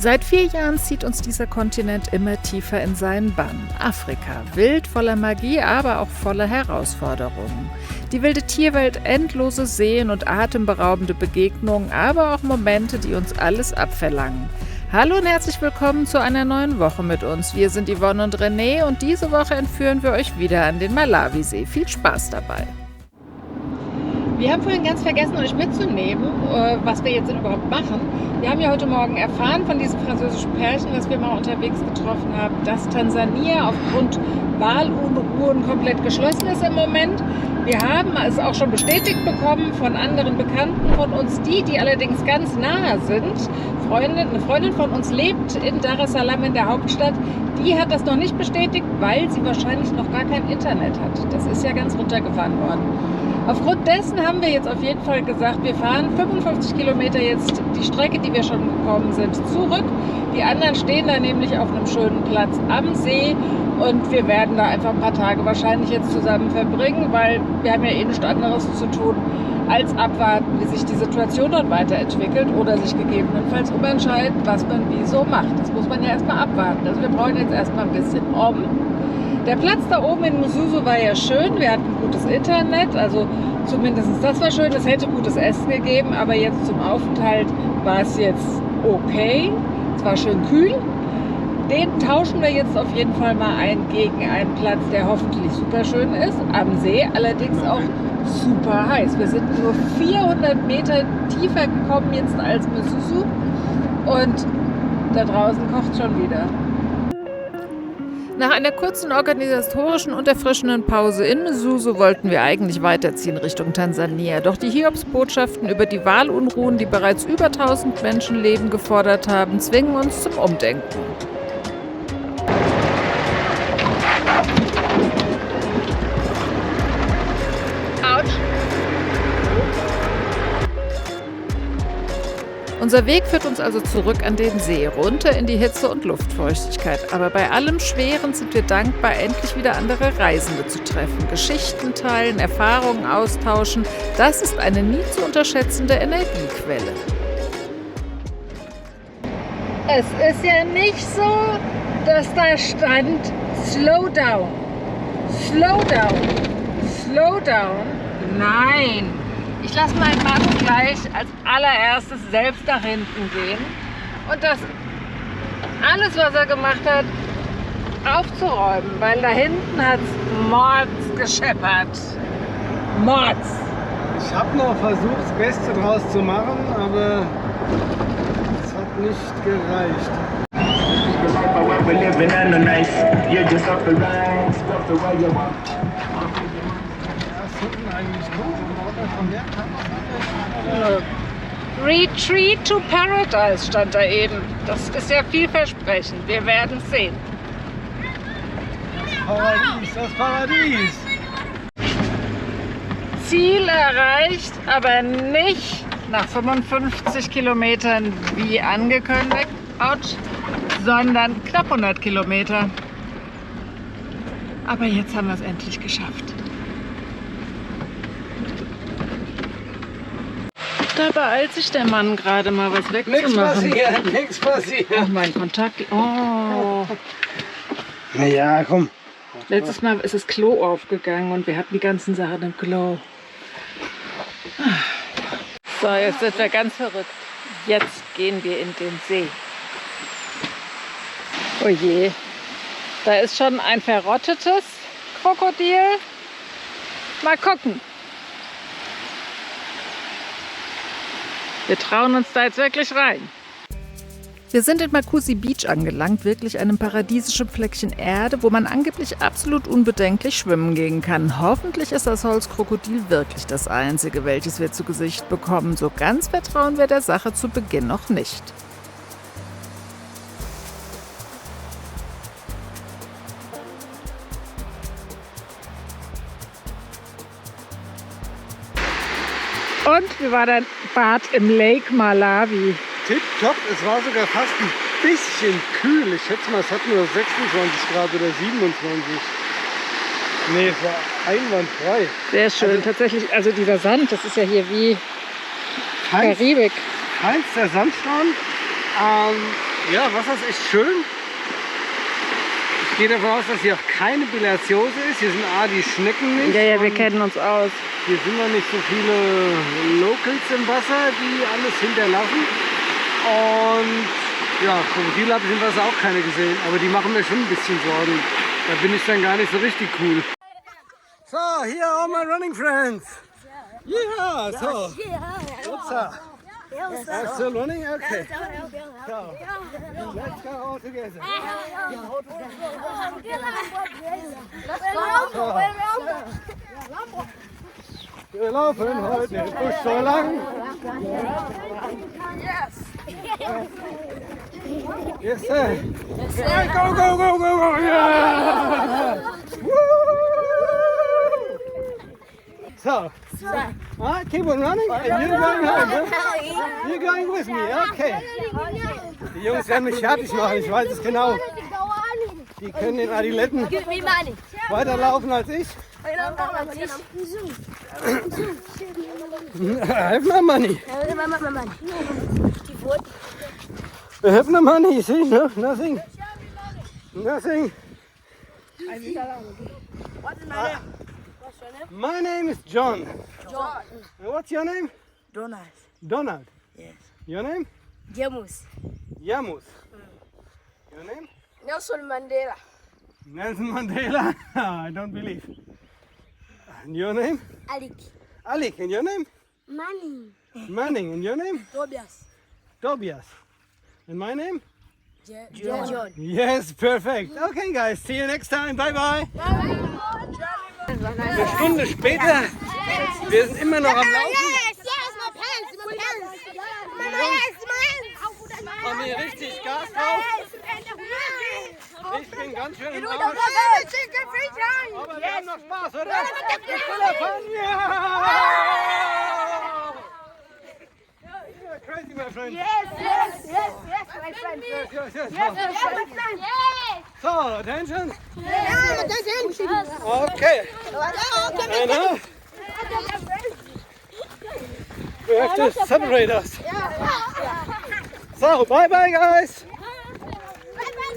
Seit 4 Jahren zieht uns dieser Kontinent immer tiefer in seinen Bann. Afrika, wild, voller Magie, aber auch voller Herausforderungen. Die wilde Tierwelt, endlose Seen und atemberaubende Begegnungen, aber auch Momente, die uns alles abverlangen. Hallo und herzlich willkommen zu einer neuen Woche mit uns. Wir sind Yvonne und René und diese Woche entführen wir euch wieder an den Malawisee. Viel Spaß dabei! Wir haben vorhin ganz vergessen, euch mitzunehmen, was wir jetzt überhaupt machen. Wir haben ja heute Morgen erfahren von diesem französischen Pärchen, das wir mal unterwegs getroffen haben, dass Tansania aufgrund Wahlunruhen komplett geschlossen ist im Moment. Wir haben es auch schon bestätigt bekommen von anderen Bekannten von uns, die allerdings ganz nahe sind. Eine Freundin von uns lebt in Dar es Salaam in der Hauptstadt. Die hat das noch nicht bestätigt, weil sie wahrscheinlich noch gar kein Internet hat. Das ist ja ganz runtergefahren worden. Aufgrund dessen haben wir jetzt auf jeden Fall gesagt, wir fahren 55 Kilometer jetzt die Strecke, die wir schon gekommen sind, zurück. Die anderen stehen da nämlich auf einem schönen Platz am See und wir werden da einfach ein paar Tage wahrscheinlich jetzt zusammen verbringen, weil wir haben ja eh nichts anderes zu tun, als abwarten, wie sich die Situation dort weiterentwickelt oder sich gegebenenfalls umentscheidet, was man wieso macht. Das muss man ja erstmal abwarten. Also wir brauchen jetzt erstmal ein bisschen um. Der Platz da oben in Musuzu war ja schön, wir hatten gutes Internet, also zumindest das war schön, es hätte gutes Essen gegeben, aber jetzt zum Aufenthalt war es jetzt okay, es war schön kühl. Den tauschen wir jetzt auf jeden Fall mal ein gegen einen Platz, der hoffentlich super schön ist, am See, allerdings auch super heiß. Wir sind nur 400 Meter tiefer gekommen jetzt als Musuzu und da draußen kocht schon wieder. Nach einer kurzen organisatorischen und erfrischenden Pause in Musuzu wollten wir eigentlich weiterziehen Richtung Tansania. Doch die Hiobsbotschaften über die Wahlunruhen, die bereits über 1000 Menschenleben gefordert haben, zwingen uns zum Umdenken. Unser Weg führt uns also zurück an den See, runter in die Hitze und Luftfeuchtigkeit. Aber bei allem Schweren sind wir dankbar, endlich wieder andere Reisende zu treffen. Geschichten teilen, Erfahrungen austauschen, das ist eine nie zu unterschätzende Energiequelle. Es ist ja nicht so, dass da stand, slow down, slow down, slow down. Nein! Ich lasse meinen Mann gleich als allererstes selbst nach hinten gehen und das alles, was er gemacht hat, aufzuräumen, weil da hinten hat es Mords gescheppert. Mords! Ich habe noch versucht, das Beste draus zu machen, aber es hat nicht gereicht. Retreat to Paradise stand da eben. Das ist ja vielversprechend. Wir werden sehen. Das Paradies! Ziel erreicht, aber nicht nach 55 Kilometern wie angekündigt, sondern knapp 100 Kilometer. Aber jetzt haben wir es endlich geschafft. Da beeilt sich der Mann gerade mal was wegzumachen. Nichts passiert. Oh, mein Kontakt. Oh. Ja, komm. Letztes Mal ist das Klo aufgegangen und wir hatten die ganzen Sachen im Klo. So, jetzt sind wir ganz verrückt. Jetzt gehen wir in den See. Oh je. Da ist schon ein verrottetes Krokodil. Mal gucken. Wir trauen uns da jetzt wirklich rein. Wir sind in Makusi Beach angelangt, wirklich einem paradiesischen Fleckchen Erde, wo man angeblich absolut unbedenklich schwimmen gehen kann. Hoffentlich ist das Holzkrokodil wirklich das einzige, welches wir zu Gesicht bekommen. So ganz vertrauen wir der Sache zu Beginn noch nicht. Und wie war dein Bad im Lake Malawi? Tipptopp, es war sogar fast ein bisschen kühl. Ich schätze mal, es hat nur 26 Grad oder 27. Nee, es war einwandfrei. Sehr schön, also, tatsächlich, also dieser Sand, das ist ja hier wie Karibik. Feinster Sandstrand. Ja, Wasser ist echt schön. Ich gehe davon aus, dass hier auch keine Bilharziose ist. Hier sind die Schnecken nicht. Ja, wir kennen uns aus. Hier sind noch nicht so viele Locals im Wasser, die alles hinterlassen. Und ja, Krokodile habe ich im Wasser auch keine gesehen. Aber die machen mir schon ein bisschen Sorgen. Da bin ich dann gar nicht so richtig cool. So, here are all my running friends. Yeah, so. What's up? I'm still running? Okay. So, let's go all together. Wir laufen heute den Busch so lang. Yes, sir. Right, go, go, go, go, go. Yeah. Woo! So, keep on running and you're going home. Huh? You're going with me, okay. Die Jungs werden mich fertig machen, ich weiß es genau. Die können den Adiletten weiterlaufen als ich. I have no money. I have no money, see? No, nothing. Nothing. My name is John. John. And what's your name? Donald. Donald. Yes. Your name? Jamus. Yamus. Your name? Nelson Mandela. Nelson Mandela. I don't believe. And your name? Alik. Alik. And your name? Manning. Manning. And your name? Tobias. Tobias. And my name? John. Yes, perfect. Okay, guys. See you next time. Bye, bye. Eine Stunde später. Wir sind immer noch am Laufen. Haben hier richtig Gas drauf. Ich bin ganz schön im Arsch. Aber wir haben noch Spaß, oder? Ja! You're crazy, my friend. Yes, my friend. Yes. So, attention. Okay. And now we have to separate us. So, bye bye, guys.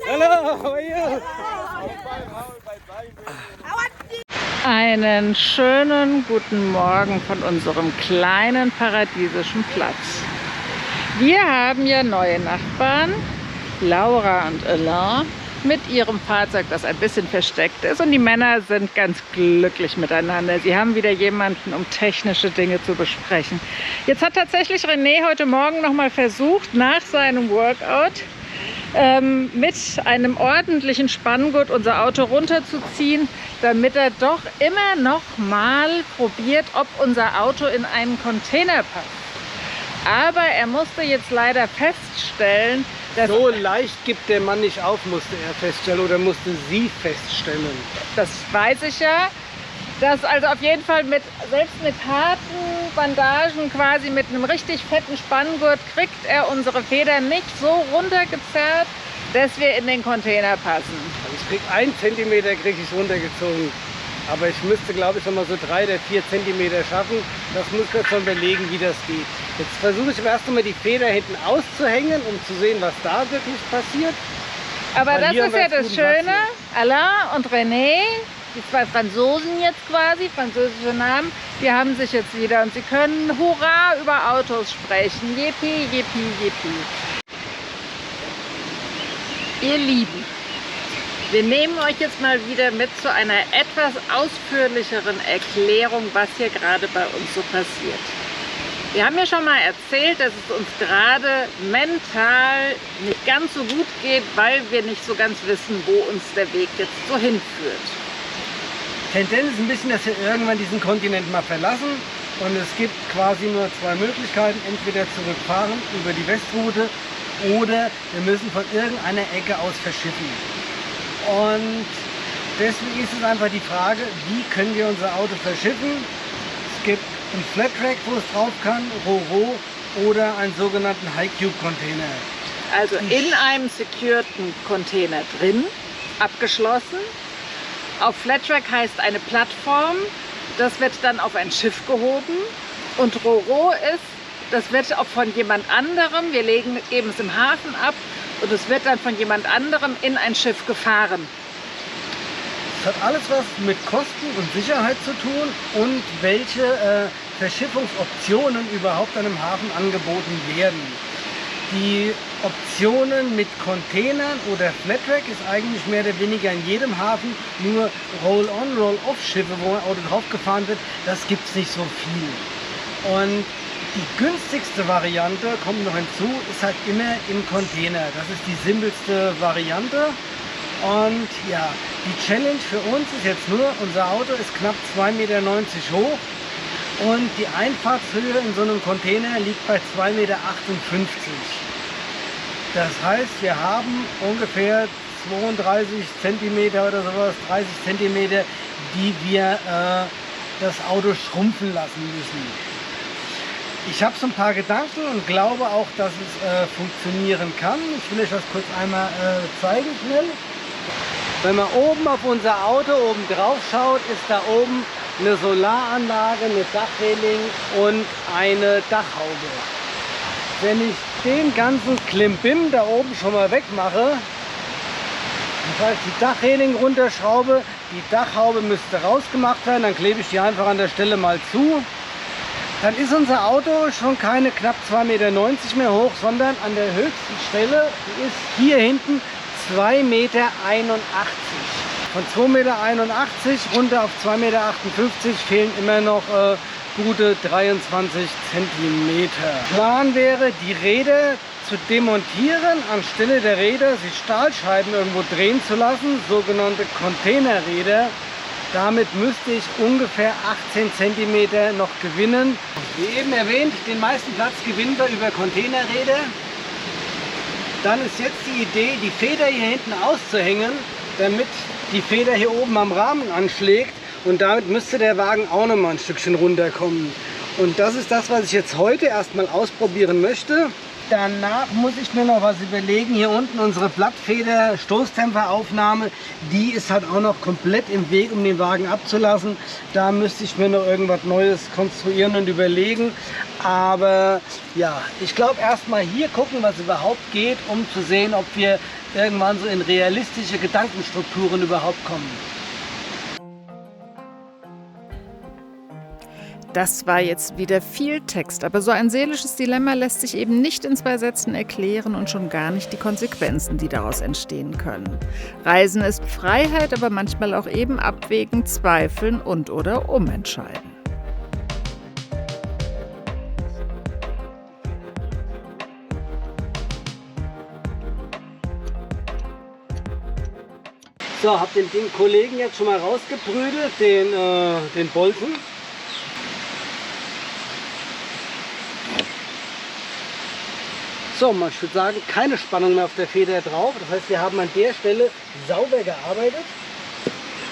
Hello, how are you? Einen schönen guten Morgen von unserem kleinen paradiesischen Platz. Wir haben ja neue Nachbarn, Laura und Alain, mit ihrem Fahrzeug, das ein bisschen versteckt ist. Und die Männer sind ganz glücklich miteinander. Sie haben wieder jemanden, um technische Dinge zu besprechen. Jetzt hat tatsächlich René heute Morgen noch mal versucht, nach seinem Workout mit einem ordentlichen Spanngurt unser Auto runterzuziehen, damit er doch immer noch mal probiert, ob unser Auto in einen Container passt. Aber er musste jetzt leider feststellen, dass... So leicht gibt der Mann nicht auf, musste er feststellen, oder musste sie feststellen? Das weiß ich ja. Dass also auf jeden Fall selbst mit harten Bandagen, quasi mit einem richtig fetten Spanngurt, kriegt er unsere Federn nicht so runtergezerrt, dass wir in den Container passen. Also ich krieg 1 Zentimeter runtergezogen. Aber ich müsste, glaube ich, noch mal so 3 oder 4 Zentimeter schaffen. Das muss ich jetzt schon überlegen, wie das geht. Jetzt versuche ich aber erst einmal die Feder hinten auszuhängen, um zu sehen, was da wirklich passiert. Aber das ist ja das Schöne. Alain und René, die 2 Franzosen jetzt quasi, französische Namen, die haben sich jetzt wieder und sie können Hurra über Autos sprechen. Yippie, yippie, yippie. Ihr Lieben, wir nehmen euch jetzt mal wieder mit zu einer etwas ausführlicheren Erklärung, was hier gerade bei uns so passiert. Wir haben ja schon mal erzählt, dass es uns gerade mental nicht ganz so gut geht, weil wir nicht so ganz wissen, wo uns der Weg jetzt so hinführt. Tendenz ist ein bisschen, dass wir irgendwann diesen Kontinent mal verlassen und es gibt quasi nur 2 Möglichkeiten, entweder zurückfahren über die Westroute oder wir müssen von irgendeiner Ecke aus verschiffen. Und deswegen ist es einfach die Frage, wie können wir unser Auto verschiffen? Es gibt einen Flat-Track, wo es drauf kann, Ro-Ro oder einen sogenannten High-Cube-Container. Also in einem secureden Container drin, abgeschlossen. Auf Flat-Track heißt eine Plattform, das wird dann auf ein Schiff gehoben. Und Ro-Ro ist, das wird auch von jemand anderem, wir geben es im Hafen ab und es wird dann von jemand anderem in ein Schiff gefahren. Es hat alles was mit Kosten und Sicherheit zu tun und welche Verschiffungsoptionen überhaupt an einem Hafen angeboten werden. Die Optionen mit Containern oder Flatrack ist eigentlich mehr oder weniger in jedem Hafen, nur Roll-on, Roll-off-Schiffe, wo ein Auto drauf gefahren wird, das gibt es nicht so viel. Und die günstigste Variante, kommt noch hinzu, ist halt immer im Container. Das ist die simpelste Variante. Und ja, die Challenge für uns ist jetzt nur, unser Auto ist knapp 2,90 Meter hoch und die Einfahrtshöhe in so einem Container liegt bei 2,58 Meter. Das heißt, wir haben ungefähr 32 Zentimeter oder sowas, 30 Zentimeter, die wir das Auto schrumpfen lassen müssen. Ich habe so ein paar Gedanken und glaube auch, dass es funktionieren kann. Ich will euch das kurz einmal zeigen schnell. Wenn man oben auf unser Auto oben drauf schaut, ist da oben eine Solaranlage, eine Dachreling und eine Dachhaube. Wenn ich den ganzen Klimbim da oben schon mal wegmache, das heißt die Dachreling runterschraube, die Dachhaube müsste rausgemacht werden, dann klebe ich die einfach an der Stelle mal zu. Dann ist unser Auto schon keine knapp 2,90 Meter mehr hoch, sondern an der höchsten Stelle, die ist hier hinten 2,81 Meter. Von 2,81 Meter runter auf 2,58 Meter fehlen immer noch gute 23 Zentimeter. Plan wäre, die Räder zu demontieren, anstelle der Räder sich Stahlscheiben irgendwo drehen zu lassen, sogenannte Containerräder. Damit müsste ich ungefähr 18 cm noch gewinnen. Wie eben erwähnt, den meisten Platz gewinnen wir über Containerräder. Dann ist jetzt die Idee, die Feder hier hinten auszuhängen, damit die Feder hier oben am Rahmen anschlägt. Und damit müsste der Wagen auch noch mal ein Stückchen runterkommen. Und das ist das, was ich jetzt heute erstmal ausprobieren möchte. Danach muss ich mir noch was überlegen. Hier unten unsere Blattfeder Stoßdämpferaufnahme, die ist halt auch noch komplett im Weg, um den Wagen abzulassen. Da müsste ich mir noch irgendwas Neues konstruieren und überlegen. Aber ja, ich glaube erstmal hier gucken, was überhaupt geht, um zu sehen, ob wir irgendwann so in realistische Gedankenstrukturen überhaupt kommen. Das war jetzt wieder viel Text, aber so ein seelisches Dilemma lässt sich eben nicht in 2 Sätzen erklären und schon gar nicht die Konsequenzen, die daraus entstehen können. Reisen ist Freiheit, aber manchmal auch eben abwägen, zweifeln und oder umentscheiden. So, habe den Kollegen jetzt schon mal rausgeprügelt, den Bolzen. So, ich würde sagen, keine Spannung mehr auf der Feder drauf. Das heißt, wir haben an der Stelle sauber gearbeitet.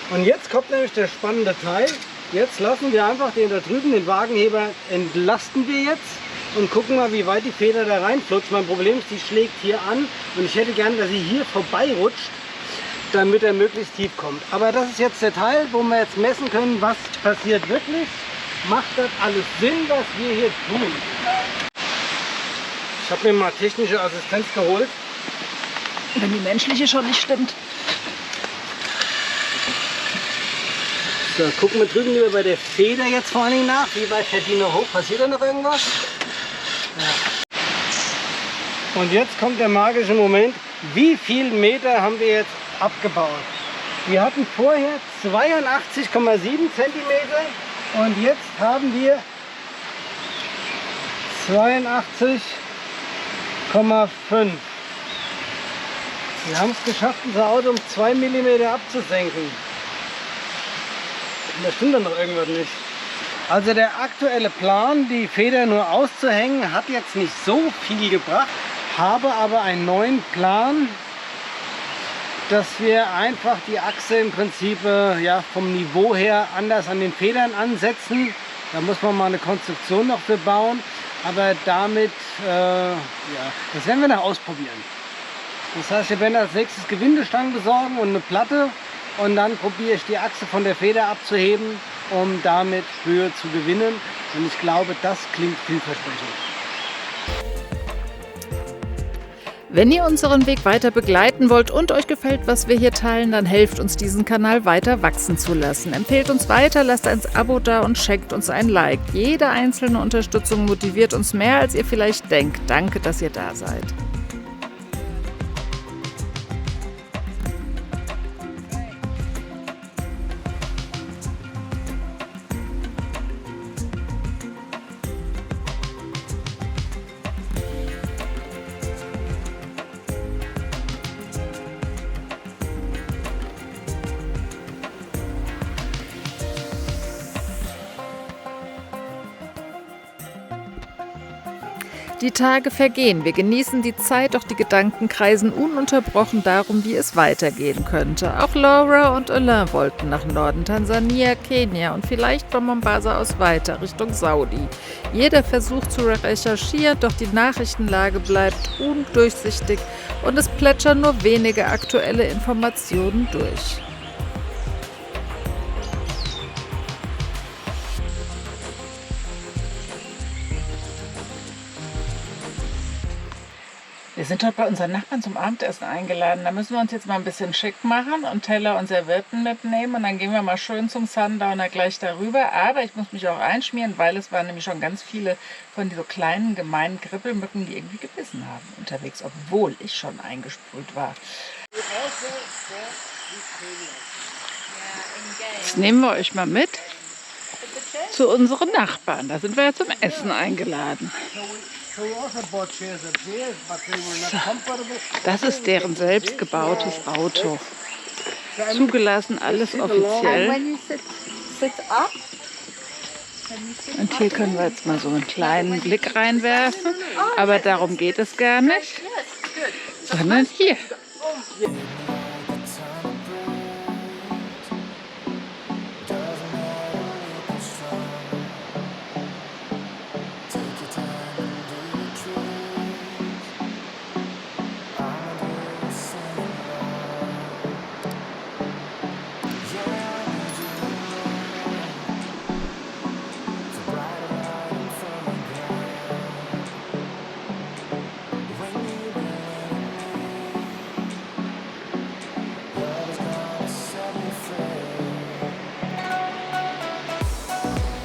Und jetzt kommt nämlich der spannende Teil. Jetzt lassen wir einfach den da drüben, den Wagenheber, entlasten wir jetzt und gucken mal, wie weit die Feder da reinflutscht. Mein Problem ist, die schlägt hier an und ich hätte gern, dass sie hier vorbei rutscht, damit er möglichst tief kommt. Aber das ist jetzt der Teil, wo wir jetzt messen können, was passiert wirklich. Macht das alles Sinn, was wir hier tun? Ich habe mir mal technische Assistenz geholt. Wenn die menschliche schon nicht stimmt. So, gucken wir drüben lieber bei der Feder jetzt vor allen Dingen nach. Wie weit fährt die noch hoch? Passiert da noch irgendwas? Ja. Und jetzt kommt der magische Moment. Wie viel Meter haben wir jetzt abgebaut? Wir hatten vorher 82,7 Zentimeter und jetzt haben wir 82,5. Wir haben es geschafft, unser Auto um 2 mm abzusenken. Und da stimmt dann noch irgendwas nicht. Also der aktuelle Plan, die Feder nur auszuhängen, hat jetzt nicht so viel gebracht. Habe aber einen neuen Plan, dass wir einfach die Achse im Prinzip ja, vom Niveau her anders an den Federn ansetzen. Da muss man mal eine Konstruktion noch für bauen. Aber damit, ja, das werden wir noch ausprobieren. Das heißt, wir werden als nächstes Gewindestangen besorgen und eine Platte. Und dann probiere ich die Achse von der Feder abzuheben, um damit Höhe zu gewinnen. Und ich glaube, das klingt vielversprechend. Wenn ihr unseren Weg weiter begleiten wollt und euch gefällt, was wir hier teilen, dann helft uns, diesen Kanal weiter wachsen zu lassen. Empfehlt uns weiter, lasst ein Abo da und schenkt uns ein Like. Jede einzelne Unterstützung motiviert uns mehr, als ihr vielleicht denkt. Danke, dass ihr da seid. Die Tage vergehen, wir genießen die Zeit, doch die Gedanken kreisen ununterbrochen darum, wie es weitergehen könnte. Auch Laura und Alain wollten nach Norden, Tansania, Kenia und vielleicht von Mombasa aus weiter Richtung Saudi. Jeder versucht zu recherchieren, doch die Nachrichtenlage bleibt undurchsichtig und es plätschern nur wenige aktuelle Informationen durch. Wir sind heute bei unseren Nachbarn zum Abendessen eingeladen. Da müssen wir uns jetzt mal ein bisschen schick machen und Teller und Servietten mitnehmen. Und dann gehen wir mal schön zum Sundowner gleich darüber. Aber ich muss mich auch einschmieren, weil es waren nämlich schon ganz viele von so kleinen, gemeinen Krippelmücken, die irgendwie gebissen haben unterwegs, obwohl ich schon eingesprüht war. Jetzt nehmen wir euch mal mit zu unseren Nachbarn. Da sind wir ja zum Essen eingeladen. Das ist deren selbstgebautes Auto. Zugelassen, alles offiziell. Und hier können wir jetzt mal so einen kleinen Blick reinwerfen. Aber darum geht es gar nicht, sondern hier.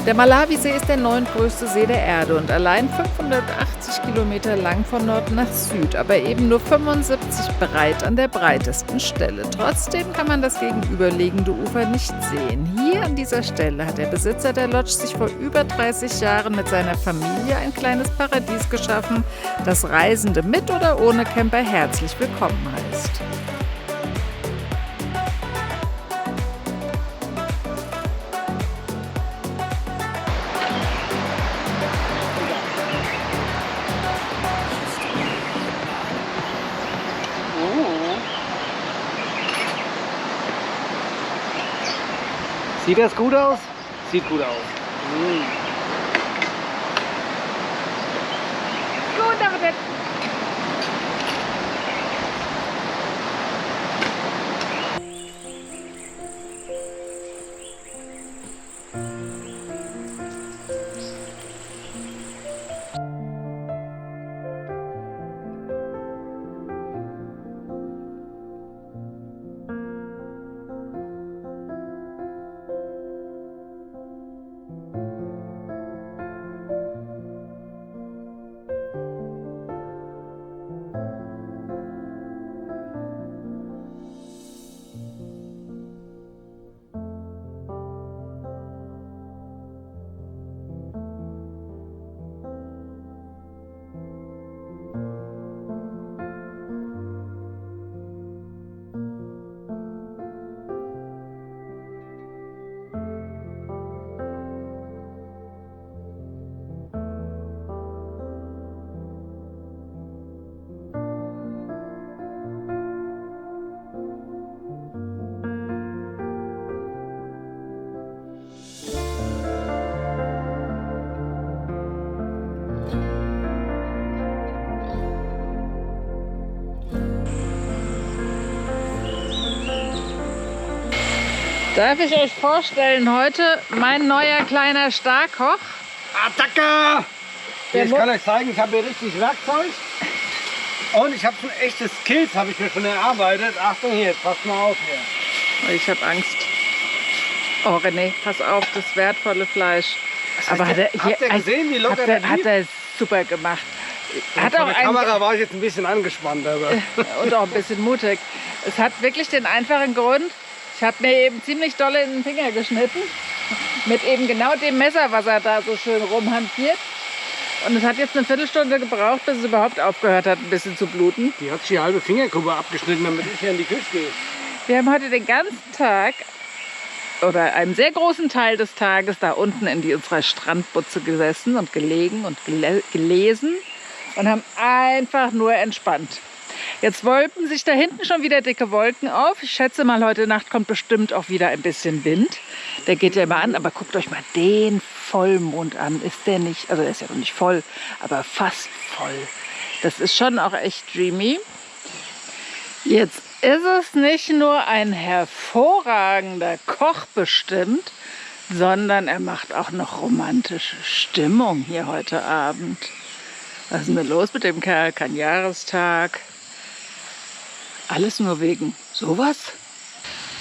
Der Malawisee ist der neuntgrößte See der Erde und allein 580 Kilometer lang von Nord nach Süd, aber eben nur 75 breit an der breitesten Stelle. Trotzdem kann man das gegenüberliegende Ufer nicht sehen. Hier an dieser Stelle hat der Besitzer der Lodge sich vor über 30 Jahren mit seiner Familie ein kleines Paradies geschaffen, das Reisende mit oder ohne Camper herzlich willkommen heißt. Sieht das gut aus? Sieht gut aus. Gut, aber der Darf ich euch vorstellen, heute mein neuer kleiner Starkoch? Attacke! Ich kann euch zeigen, ich habe hier richtig Werkzeug. Und ich habe schon echte Skills, habe ich mir schon erarbeitet. Achtung hier, jetzt passt mal auf hier. Ich habe Angst. Oh René, pass auf, das wertvolle Fleisch. Aber habt ihr gesehen, wie locker der hat lief? er super gemacht. Hat Vor auch der Kamera war ich jetzt ein bisschen angespannt. Aber. und auch ein bisschen mutig. Es hat wirklich den einfachen Grund, ich habe mir eben ziemlich doll in den Finger geschnitten. Mit eben genau dem Messer, was er da so schön rumhantiert. Und es hat jetzt eine Viertelstunde gebraucht, bis es überhaupt aufgehört hat, ein bisschen zu bluten. Die hat sich die halbe Fingerkuppe abgeschnitten, damit ich hier in die Küche gehe. Wir haben heute den ganzen Tag oder einen sehr großen Teil des Tages da unten in unserer Strandbutze gesessen und gelegen und gelesen und haben einfach nur entspannt. Jetzt wölben sich da hinten schon wieder dicke Wolken auf. Ich schätze mal, heute Nacht kommt bestimmt auch wieder ein bisschen Wind. Der geht ja immer an, aber guckt euch mal den Vollmond an. Ist der nicht, also der ist ja noch nicht voll, aber fast voll. Das ist schon auch echt dreamy. Jetzt ist es nicht nur ein hervorragender Koch bestimmt, sondern er macht auch noch romantische Stimmung hier heute Abend. Was ist denn los mit dem Kerl? Kein Jahrestag. Alles nur wegen sowas?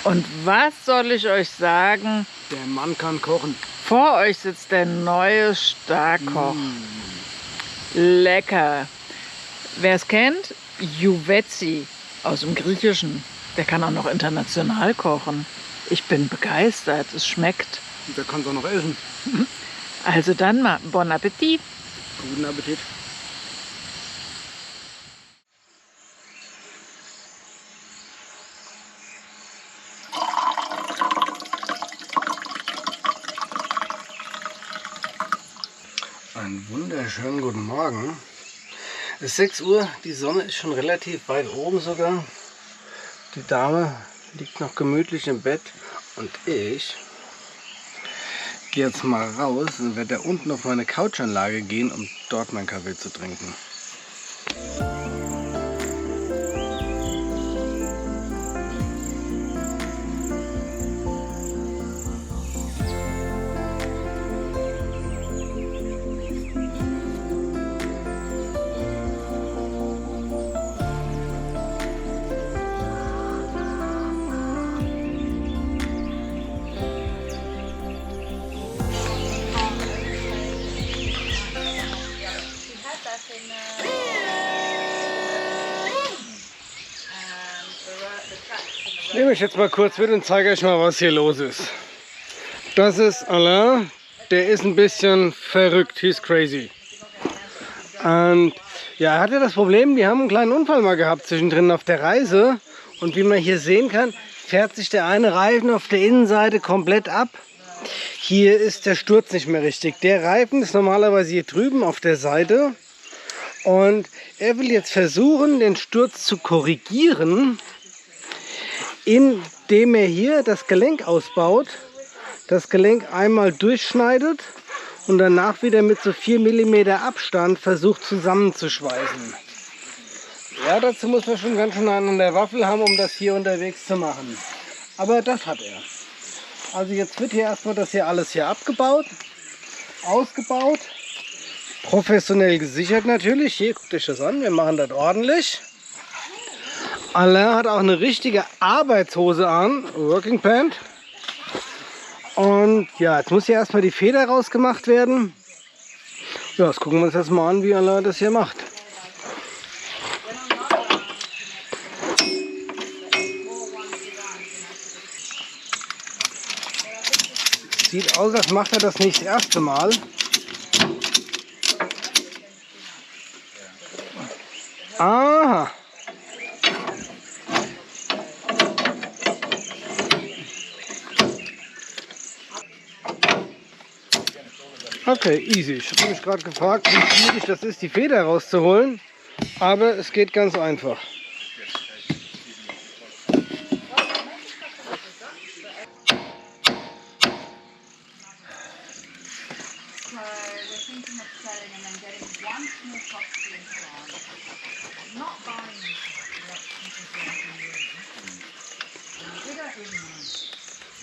Und was soll ich euch sagen? Der Mann kann kochen. Vor euch sitzt der neue Starkoch. Lecker. Wer es kennt, Juvetzi aus dem Griechischen. Der kann auch noch international kochen. Ich bin begeistert, es schmeckt. Und der kann es auch noch essen. Also dann mal, bon Appetit. Guten Appetit. Einen wunderschönen guten Morgen. Es ist 6 Uhr, die Sonne ist schon relativ weit oben sogar. Die Dame liegt noch gemütlich im Bett und ich gehe jetzt mal raus und werde da unten auf meine Couchanlage gehen, um dort meinen Kaffee zu trinken. Ich nehme mich jetzt mal kurz mit und zeige euch mal, was hier los ist. Das ist Alain, der ist ein bisschen verrückt, he's crazy. Und ja, er hatte das Problem, die haben einen kleinen Unfall mal gehabt zwischendrin auf der Reise. Und wie man hier sehen kann, fährt sich der eine Reifen auf der Innenseite komplett ab. Hier ist der Sturz nicht mehr richtig. Der Reifen ist normalerweise hier drüben auf der Seite. Und er will jetzt versuchen, den Sturz zu korrigieren, indem er hier das Gelenk ausbaut, das Gelenk einmal durchschneidet und danach wieder mit so 4 mm Abstand versucht zusammenzuschweißen. Ja, dazu muss man schon ganz schön einen an der Waffel haben, um das hier unterwegs zu machen. Aber das hat er. Also jetzt wird hier erstmal das hier alles hier abgebaut, ausgebaut, professionell gesichert natürlich. Hier, guckt euch das an, wir machen das ordentlich. Alain hat auch eine richtige Arbeitshose an, Working Pant. Und ja, jetzt muss hier erstmal die Feder rausgemacht werden. Ja, das gucken wir uns jetzt mal an, wie Alain das hier macht. Sieht aus, als macht er das nicht das erste Mal. Aha. Okay, easy. Ich habe mich gerade gefragt, wie schwierig das ist, die Feder rauszuholen. Aber es geht ganz einfach.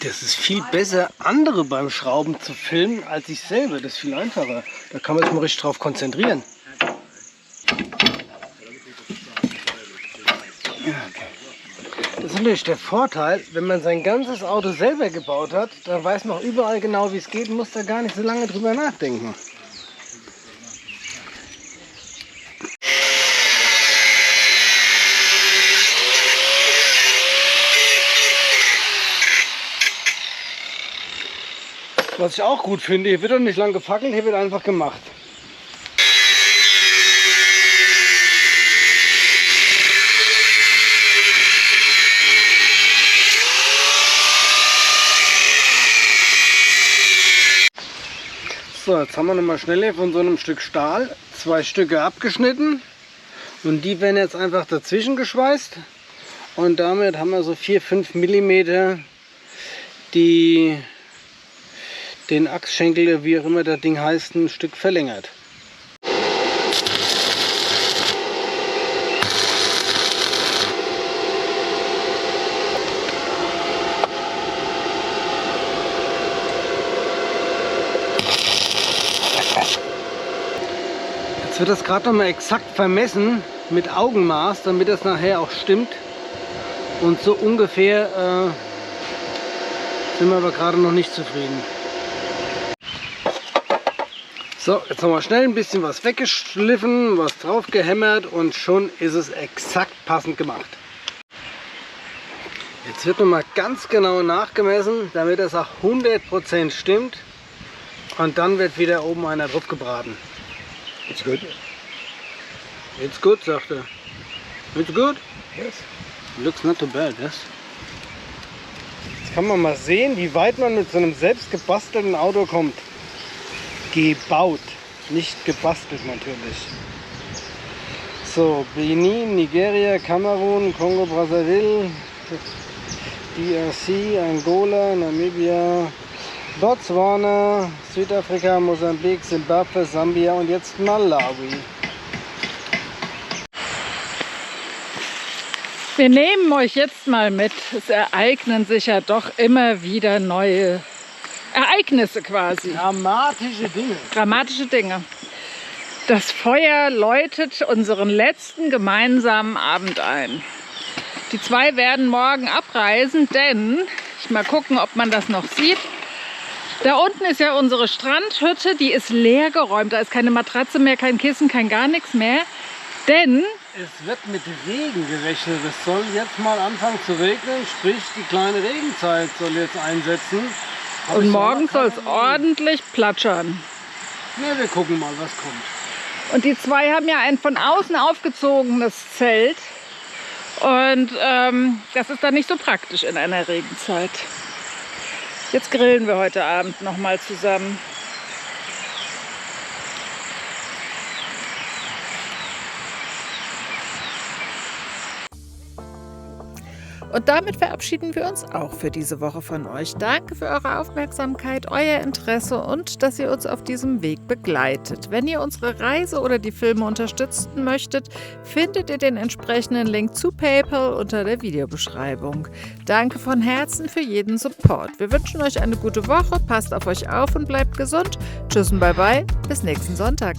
Das ist viel besser, andere beim Schrauben zu filmen, als ich selber. Das ist viel einfacher. Da kann man sich mal richtig drauf konzentrieren. Das ist natürlich der Vorteil, wenn man sein ganzes Auto selber gebaut hat, dann weiß man auch überall genau, wie es geht und muss da gar nicht so lange drüber nachdenken. Was ich auch gut finde, hier wird doch nicht lang gefackelt, hier wird einfach gemacht. So, jetzt haben wir nochmal schnell hier von so einem Stück Stahl 2 Stücke abgeschnitten und die werden jetzt einfach dazwischen geschweißt und damit haben wir so 4-5 mm den Achsschenkel, wie auch immer das Ding heißt, ein Stück verlängert. Jetzt wird das gerade noch mal exakt vermessen mit Augenmaß, damit das nachher auch stimmt. Und so ungefähr sind wir aber gerade noch nicht zufrieden. So, jetzt noch mal schnell ein bisschen was weggeschliffen, was drauf gehämmert und schon ist es exakt passend gemacht. Jetzt wird noch mal ganz genau nachgemessen, damit das auch 100% stimmt. Und dann wird wieder oben einer drauf gebraten. It's good. It's good, sagt er. It's good? Yes. Looks not too bad, yes? Jetzt kann man mal sehen, wie weit man mit so einem selbst gebastelten Auto kommt. Gebaut, nicht gebastelt natürlich. So, Benin, Nigeria, Kamerun, Kongo, Brazzaville, DRC, Angola, Namibia, Botswana, Südafrika, Mosambik, Simbabwe, Sambia und jetzt Malawi. Wir nehmen euch jetzt mal mit. Es ereignen sich ja doch immer wieder neue Ereignisse quasi. Dramatische Dinge. Das Feuer läutet unseren letzten gemeinsamen Abend ein. Die 2 werden morgen abreisen, denn, mal gucken, ob man das noch sieht, da unten ist ja unsere Strandhütte, die ist leer geräumt. Da ist keine Matratze mehr, kein Kissen, kein gar nichts mehr. Denn es wird mit Regen gerechnet. Es soll jetzt mal anfangen zu regnen, sprich die kleine Regenzeit soll jetzt einsetzen. und morgen soll es ordentlich platschern. Ja, wir gucken mal, was kommt. Und die 2 haben ja ein von außen aufgezogenes Zelt. Und das ist dann nicht so praktisch in einer Regenzeit. Jetzt grillen wir heute Abend noch mal zusammen. Und damit verabschieden wir uns auch für diese Woche von euch. Danke für eure Aufmerksamkeit, euer Interesse und dass ihr uns auf diesem Weg begleitet. Wenn ihr unsere Reise oder die Filme unterstützen möchtet, findet ihr den entsprechenden Link zu PayPal unter der Videobeschreibung. Danke von Herzen für jeden Support. Wir wünschen euch eine gute Woche, passt auf euch auf und bleibt gesund. Tschüss und bye bye, bis nächsten Sonntag.